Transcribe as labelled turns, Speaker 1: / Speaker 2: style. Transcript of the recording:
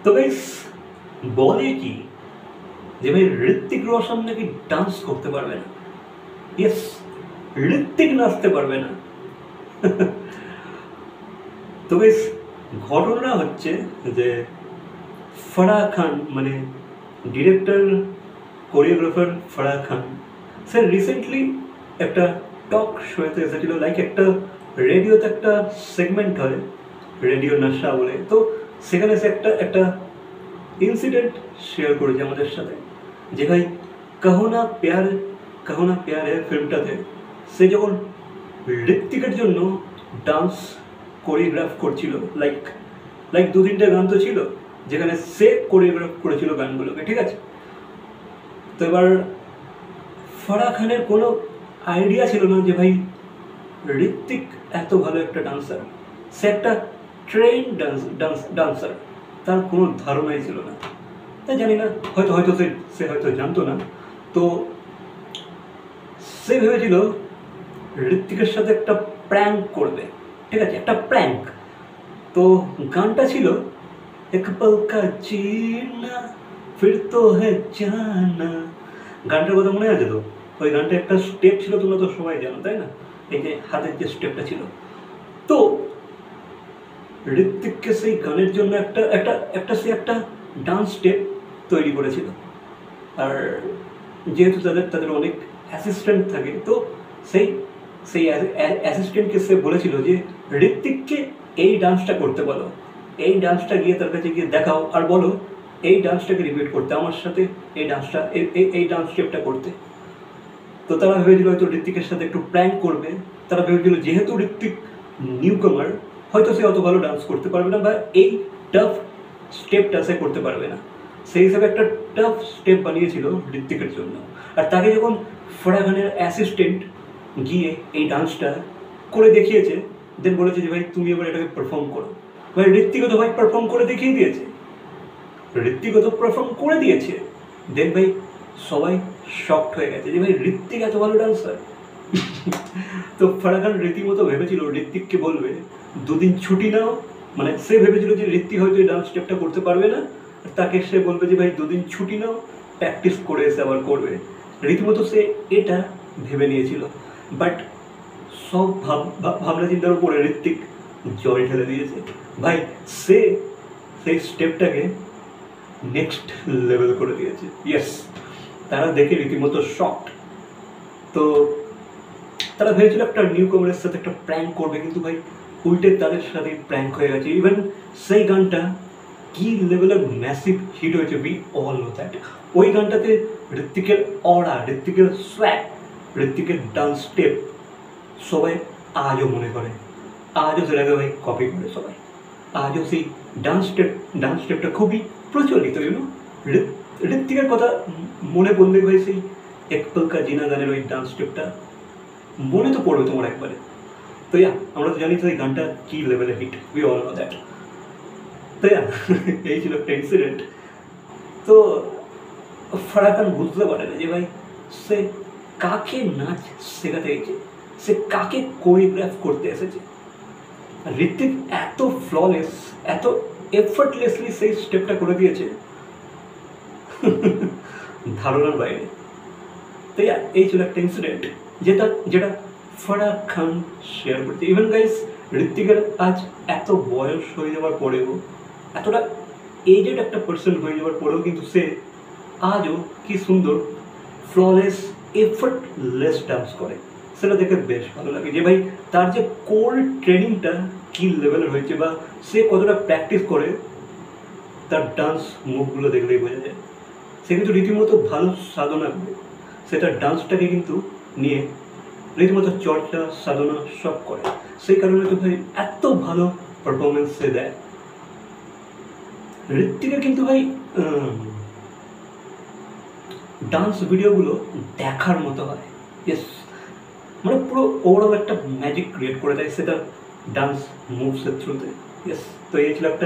Speaker 1: তো গাইস বলে কি যে ভাই ঋত্বিক রোশন নাকি ডান্স করতে পারবে না। ইয়েস, ঋত্বিক নাচতে পারবে না। তো গাইস ঘটনা হচ্ছে যে ফারাহ খান মানে ডিরেক্টর কোরিওগ্রাফার ফারাহ খান স্যার রিসেন্টলি একটা টক শোতে এসেছিল, লাইক একটা রেডিওতে একটা সেগমেন্ট হয় রেডিও নাশা বলে। তো সেখানে সে একটা একটা ইনসিডেন্ট শেয়ার করেছে আমাদের সাথে যে ভাই কাহো না প্যার হ্যায় ফিল্মটাতে সে যখন ঋত্বিকের জন্য ডান্স কোরিওগ্রাফ করছিল, লাইক লাইক দু তিনটে গান তো ছিল যেখানে সে কোরিওগ্রাফ করেছিল গানগুলোকে, ঠিক আছে। তো এবার ফারাহ খানের কোনো আইডিয়া ছিল না যে ভাই ঋত্বিক এত ভালো একটা ডান্সার, সে একটা ট্রেন ডান্সার, তার কোনো ধারণাই ছিল না। তাই জানি না, হয়তো হয়তো সে হয়তো জানতো না। তো সে ভেবেছিল ঋত্বিকের সাথে একটা প্র্যাঙ্ক করবে, ঠিক আছে, একটা প্র্যাঙ্ক। তো গানটা ছিল এক পল কা জিনা ফির তো হ্যায় জানা। গানটার কথা মনে আছে তো? ওই গানটা একটা স্টেপ ছিল, তোমরা তো সবাই জানো তাই না, এই যে হাতের যে স্টেপটা ছিল। তো ঋত্বিককে সেই গানের জন্য একটা একটা একটা সে একটা ডান্স স্টেপ তৈরি করেছিল। আর যেহেতু তাদের অনেক অ্যাসিস্ট্যান্ট থাকে, তো সেই সেই অ্যাসিস্ট্যান্টকে সে বলেছিল যে ঋত্বিককে এই ডান্সটা করতে বলো, এই ডান্সটা গিয়ে তার কাছে গিয়ে দেখাও আর বলো এই ডান্সটাকে রিপিট করতে আমার সাথে, এই ডান্সটা এই ডান্স স্টেপটা করতে। তো তারা ভেবেছিল হয়তো ঋত্বিকের সাথে একটু প্র্যাঙ্ক করবে। তারা ভেবেছিল যেহেতু ঋত্বিক নিউ কামার, হয়তো সে অত ভালো ডান্স করতে পারবে না বা এই টাফ স্টেপটা সে করতে পারবে না, সেই হিসাবে একটা টাফ স্টেপ বানিয়েছিল ঋত্বিকের জন্য। আর তাকে যখন ফারাহ খানের অ্যাসিস্ট্যান্ট গিয়ে এই ডান্সটা করে দেখিয়েছে, দেন বলেছে যে ভাই তুমি এবার এটাকে পারফর্ম করো। ভাই ঋত্বিকও তো ভাই পারফর্ম করে দেখিয়ে দিয়েছে, ঋত্বিকও তো পারফর্ম করে দিয়েছে। দেন ভাই সবাই শকড হয়ে গেছে যে ভাই ঋত্বিক এত ভালো ডান্সার। তো ফারাহ খান রীতিমতো ভেবেছিল ঋত্বিককে বলবে দুদিন ছুটি নাও, মানে সে ভেবেছিল যে ঋত্বিক হয়তো এই ডান্স স্টেপটা করতে পারবে না, তাকে সে বলবে যে ভাই দুদিন ছুটি নাও, প্র্যাকটিস করে এসে আবার করবে। রীতিমতো সে এটা ভেবে নিয়েছিল, বাট সব ভাবনা চিন্তার উপরে ঋত্বিক জল ঢেলে দিয়েছে। ভাই সে সেই স্টেপটাকে নেক্সট লেভেল করে দিয়েছে। ইয়েস, তারা দেখে রীতিমতো শকড। তো তারা ভেবেছিল একটা নিউ কামারের সাথে একটা প্র্যাঙ্ক করবে, কিন্তু ভাই উল্টে তাদের সাথে প্র্যাঙ্ক হয়ে গেছে। ইভেন সেই গানটা কি লেভেলের ম্যাসিভ হিট হয়েছে, উই অল নো দ্যাট। ওই গানটাতে ঋত্বিকের অরা, ঋত্বিকের সোয়াগ, ঋত্বিকের ডান্স স্টেপ সবাই আজও মনে করে, আজও সেটাকে ভাই কপি করে সবাই, আজও সেই ডান্স স্টেপটা খুবই প্রচলিত। ইউনো ঋত্বিকের কথা মনে পড়লে ভাই সেই এক পল কা জিনা গানের ওই ডান্স স্টেপটা মনে তো পড়বে তোমার একবারে। তো আমরা তো জানি তো এই গানটা কি লেভেলে hit, we all know that. তো এই ছিল একটা ইনসিডেন্ট। তো ফারাহ খান বুঝতে পারে না যে ভাই সে কাকে নাচ শেখাতে গেছে, সে কাকে কোরিওগ্রাফ করতে এসেছে। ঋত্বিক এত ফ্ললেস, এত এফর্টলেসলি সেই স্টেপটা করে দিয়েছে ধারণার বাইরে। তো এই ছিল একটা ইনসিডেন্ট যেটা যেটা ফারাহ খান শেয়ার করছে। ইভেন গাইস ঋত্বিকের আজ এত বয়স হয়ে যাওয়ার পরেও, এতটা এজেড একটা পার্সন হয়ে যাওয়ার পরেও কিন্তু সে আজও কি সুন্দর ফ্ললেস এফর্টলেস ডান্স করে, সেটা দেখে বেশ ভালো লাগে যে ভাই তার যে কোর ট্রেনিংটা কী লেভেলের হয়েছে বা সে কতটা প্র্যাকটিস করে, তার ডান্স মুভগুলো দেখলেই বোঝা যায়। সে কিন্তু রীতিমতো ভালো সাধনা করে, সে তার ডান্সটাকে কিন্তু নিয়ে রীতিমতো চর্চা সাধনা সব করে, সেই কারণে তো ভাই এত ভালো পারফরমেন্স সে দেয়। ঋত্বিকের কিন্তু ভাই ডান্স ভিডিওগুলো দেখার মতো হয়। ইয়েস, মানে পুরো ওভারঅল একটা ম্যাজিক ক্রিয়েট করে দেয় সেটা ডান্স মুভসের থ্রুতে। ইয়েস, তো এই ছিল একটা